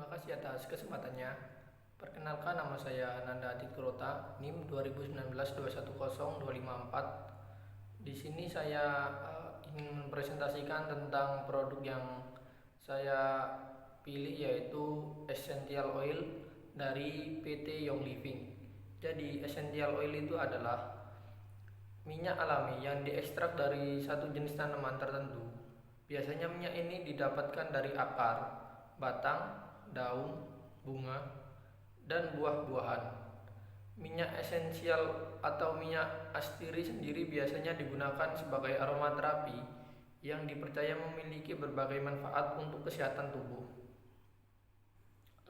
Terima kasih atas kesempatannya. Perkenalkan, nama saya Nanda Adikrota, NIM 2019210254. Di sini saya ingin mempresentasikan tentang produk yang saya pilih, yaitu essential oil dari PT Young Living. Jadi essential oil itu adalah minyak alami yang diekstrak dari satu jenis tanaman tertentu. Biasanya minyak ini didapatkan dari akar, batang, daun, bunga, dan buah-buahan. Minyak esensial atau minyak astiri sendiri biasanya digunakan sebagai aromaterapi yang dipercaya memiliki berbagai manfaat untuk kesehatan tubuh.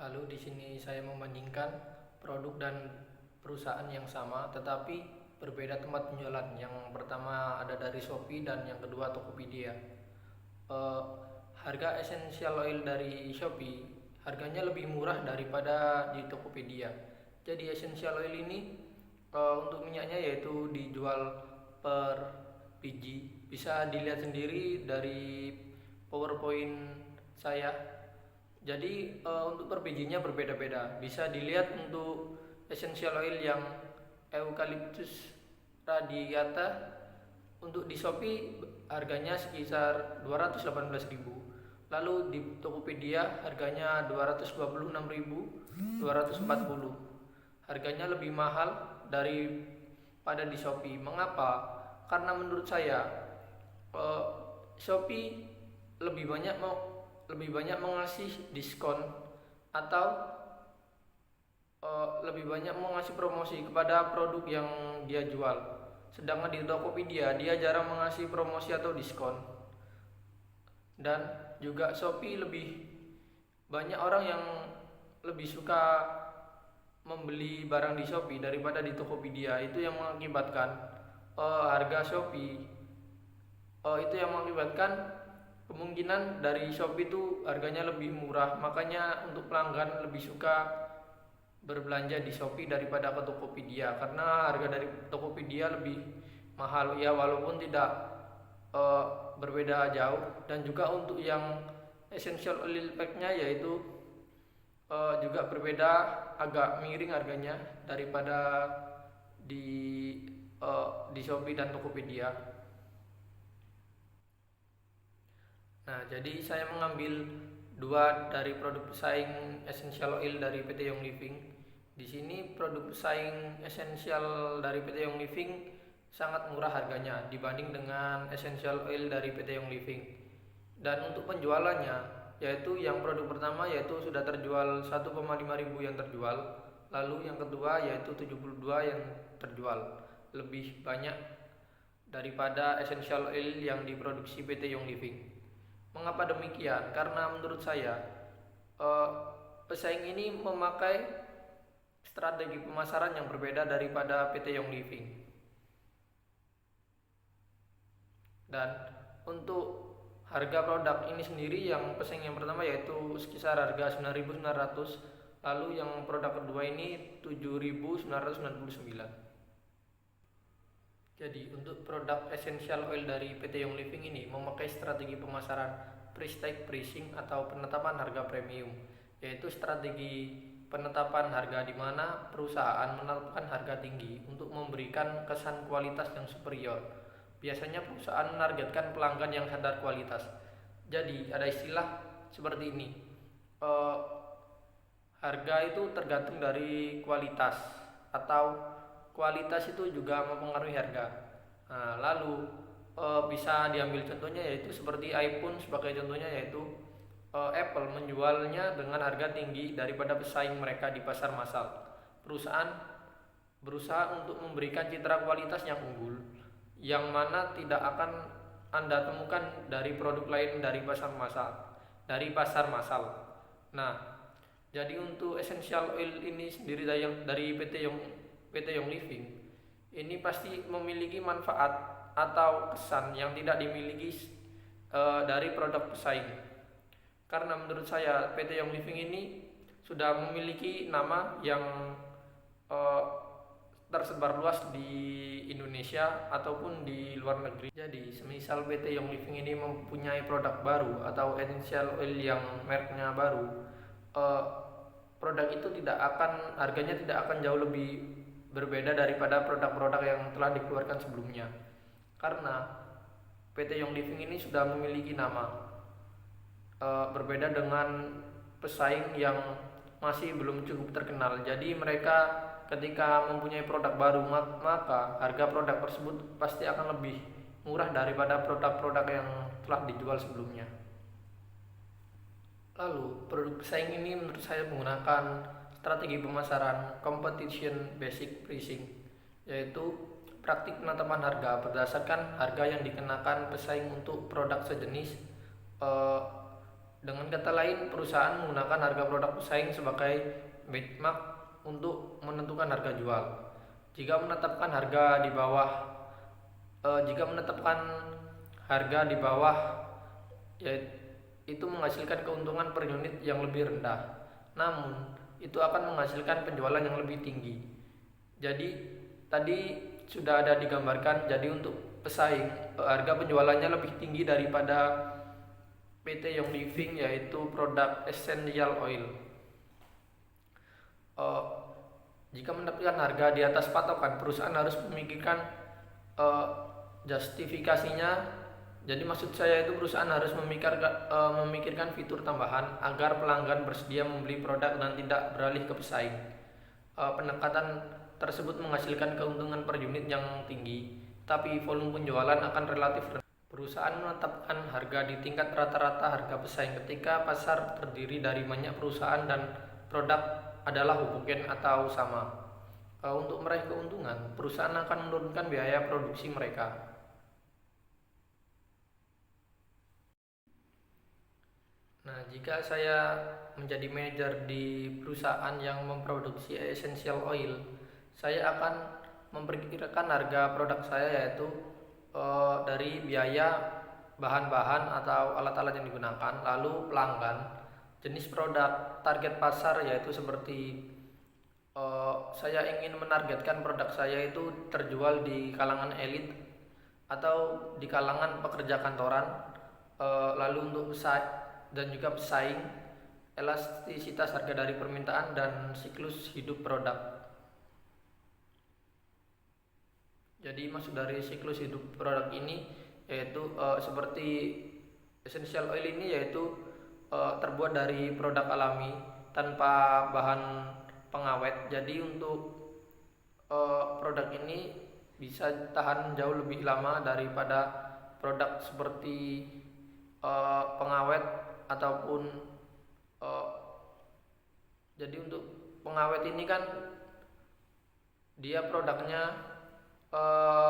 Lalu di sini saya membandingkan produk dan perusahaan yang sama tetapi berbeda tempat penjualan. Yang pertama ada dari Shopee dan yang kedua Tokopedia. Harga essential oil dari Shopee harganya lebih murah daripada di Tokopedia. Jadi essential oil ini untuk minyaknya yaitu dijual per biji. Bisa dilihat sendiri dari PowerPoint saya. Jadi untuk per bijinya berbeda-beda. Bisa dilihat untuk essential oil yang Eucalyptus radiata untuk di Shopee harganya sekitar 218.000. Lalu di Tokopedia harganya 226.240. Harganya lebih mahal daripada di Shopee. Mengapa? Karena menurut saya Shopee lebih banyak mengasih diskon atau lebih banyak mengasih promosi kepada produk yang dia jual. Sedangkan di Tokopedia dia jarang mengasih promosi atau diskon. Dan juga Shopee lebih banyak orang yang lebih suka membeli barang di Shopee daripada di Tokopedia. Itu yang mengakibatkan harga Shopee itu yang mengakibatkan kemungkinan dari Shopee itu harganya lebih murah. Makanya untuk pelanggan lebih suka berbelanja di Shopee daripada ke Tokopedia, karena harga dari Tokopedia lebih mahal ya, walaupun tidak berbeda jauh. Dan juga untuk yang essential oil packnya yaitu juga berbeda, agak miring harganya daripada di Shopee dan Tokopedia. Nah, jadi saya mengambil dua dari produk pesaing essential oil dari PT Young Living. Di sini produk pesaing essential dari PT Young Living sangat murah harganya dibanding dengan essential oil dari PT Young Living. Dan untuk penjualannya, yaitu yang produk pertama yaitu sudah terjual 1,5 ribu yang terjual. Lalu yang kedua yaitu 72 yang terjual. Lebih banyak daripada essential oil yang diproduksi PT Young Living. Mengapa demikian? Karena menurut saya pesaing ini memakai strategi pemasaran yang berbeda daripada PT Young Living. Dan untuk harga produk ini sendiri, yang pesaing yang pertama yaitu sekitar harga 9.900, lalu yang produk kedua ini 7.999. Jadi untuk produk essential oil dari PT Young Living ini memakai strategi pemasaran prestige pricing atau penetapan harga premium, yaitu strategi penetapan harga di mana perusahaan menetapkan harga tinggi untuk memberikan kesan kualitas yang superior. Biasanya perusahaan menargetkan pelanggan yang sadar kualitas. Jadi ada istilah seperti ini, harga itu tergantung dari kualitas, atau kualitas itu juga mempengaruhi harga. Nah, lalu bisa diambil contohnya yaitu seperti iPhone sebagai contohnya, yaitu Apple menjualnya dengan harga tinggi daripada pesaing mereka di pasar massal. Perusahaan berusaha untuk memberikan citra kualitas yang unggul, yang mana tidak akan Anda temukan dari produk lain dari pasar massal. Nah, jadi untuk essential oil ini sendiri dari PT Young Living ini pasti memiliki manfaat atau kesan yang tidak dimiliki dari produk pesaing. Karena menurut saya PT Young Living ini sudah memiliki nama yang tersebar luas di Indonesia ataupun di luar negeri. Jadi semisal PT Young Living ini mempunyai produk baru atau essential oil yang mereknya baru, eh, produk itu harganya tidak akan jauh lebih berbeda daripada produk-produk yang telah dikeluarkan sebelumnya, karena PT Young Living ini sudah memiliki nama, berbeda dengan pesaing yang masih belum cukup terkenal. Jadi mereka ketika mempunyai produk baru, maka harga produk tersebut pasti akan lebih murah daripada produk-produk yang telah dijual sebelumnya. Lalu produk pesaing ini menurut saya menggunakan strategi pemasaran competition basic pricing, yaitu praktik penetapan harga berdasarkan harga yang dikenakan pesaing untuk produk sejenis. Eh, dengan kata lain, perusahaan menggunakan harga produk pesaing sebagai benchmark untuk menentukan harga jual. Jika menetapkan harga di bawah, jika menetapkan harga di bawah, itu menghasilkan keuntungan per unit yang lebih rendah. Namun, itu akan menghasilkan penjualan yang lebih tinggi. Jadi, tadi sudah ada digambarkan, jadi untuk pesaing, harga penjualannya lebih tinggi daripada PT Young Living, yaitu produk essential oil. Jika mendapatkan harga di atas patokan, perusahaan harus memikirkan justifikasinya. Jadi maksud saya itu perusahaan harus memikirkan fitur tambahan agar pelanggan bersedia membeli produk dan tidak beralih ke pesaing. Pendekatan tersebut menghasilkan keuntungan per unit yang tinggi, tapi volume penjualan akan relatif rendah. Perusahaan menetapkan harga di tingkat rata-rata harga pesaing ketika pasar terdiri dari banyak perusahaan dan produk adalah homogen atau sama. Untuk meraih keuntungan, perusahaan akan menurunkan biaya produksi mereka. Nah, jika saya menjadi manajer di perusahaan yang memproduksi essential oil, saya akan memperkirakan harga produk saya, yaitu dari biaya bahan-bahan atau alat-alat yang digunakan, lalu pelanggan, jenis produk, target pasar, yaitu seperti saya ingin menargetkan produk saya itu terjual di kalangan elit atau di kalangan pekerja kantoran, lalu untuk dan juga pesaing, elastisitas harga dari permintaan, dan siklus hidup produk. Jadi maksud dari siklus hidup produk ini yaitu seperti essential oil ini yaitu terbuat dari produk alami tanpa bahan pengawet. Jadi untuk produk ini bisa tahan jauh lebih lama daripada produk seperti pengawet ataupun jadi untuk pengawet ini kan dia produknya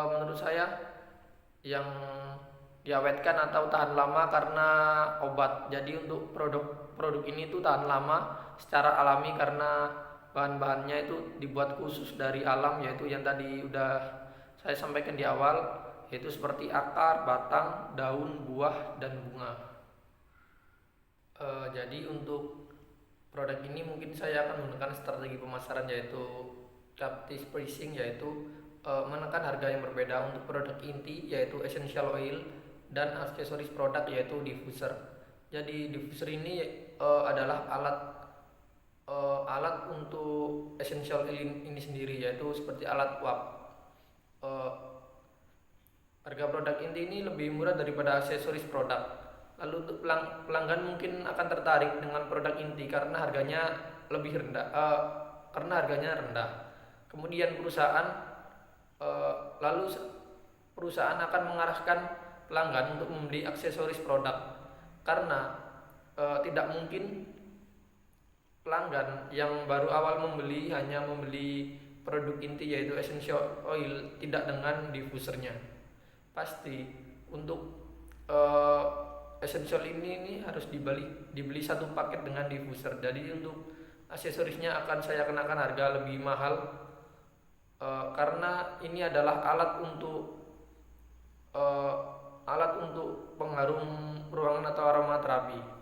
menurut saya yang diawetkan atau tahan lama karena obat. Jadi untuk produk ini tuh tahan lama secara alami karena bahan-bahannya itu dibuat khusus dari alam, yaitu yang tadi udah saya sampaikan di awal, yaitu seperti akar, batang, daun, buah, dan bunga. Jadi untuk produk ini mungkin saya akan menggunakan strategi pemasaran yaitu captive pricing, yaitu menekan harga yang berbeda untuk produk inti yaitu essential oil dan aksesoris produk yaitu diffuser. Jadi diffuser ini adalah alat untuk essential oil ini sendiri, yaitu seperti alat uap. Harga produk inti ini lebih murah daripada aksesoris produk. Lalu untuk pelanggan mungkin akan tertarik dengan produk inti karena harganya lebih rendah. Kemudian perusahaan akan mengarahkan pelanggan untuk membeli aksesoris produk, karena tidak mungkin pelanggan yang baru awal membeli hanya membeli produk inti yaitu essential oil tidak dengan diffusernya. Pasti untuk essential ini harus dibeli satu paket dengan diffuser. Jadi untuk aksesorisnya akan saya kenakan harga lebih mahal karena ini adalah alat untuk pengharum ruangan atau aromaterapi.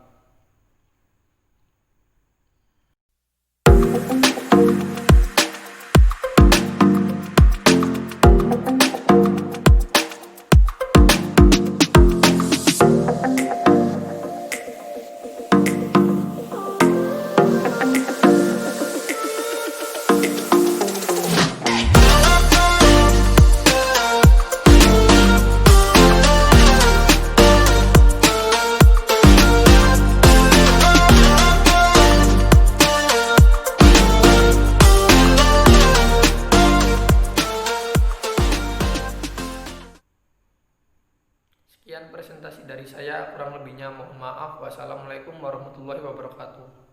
dari saya, kurang lebihnya mohon maaf. Wassalamualaikum warahmatullahi wabarakatuh.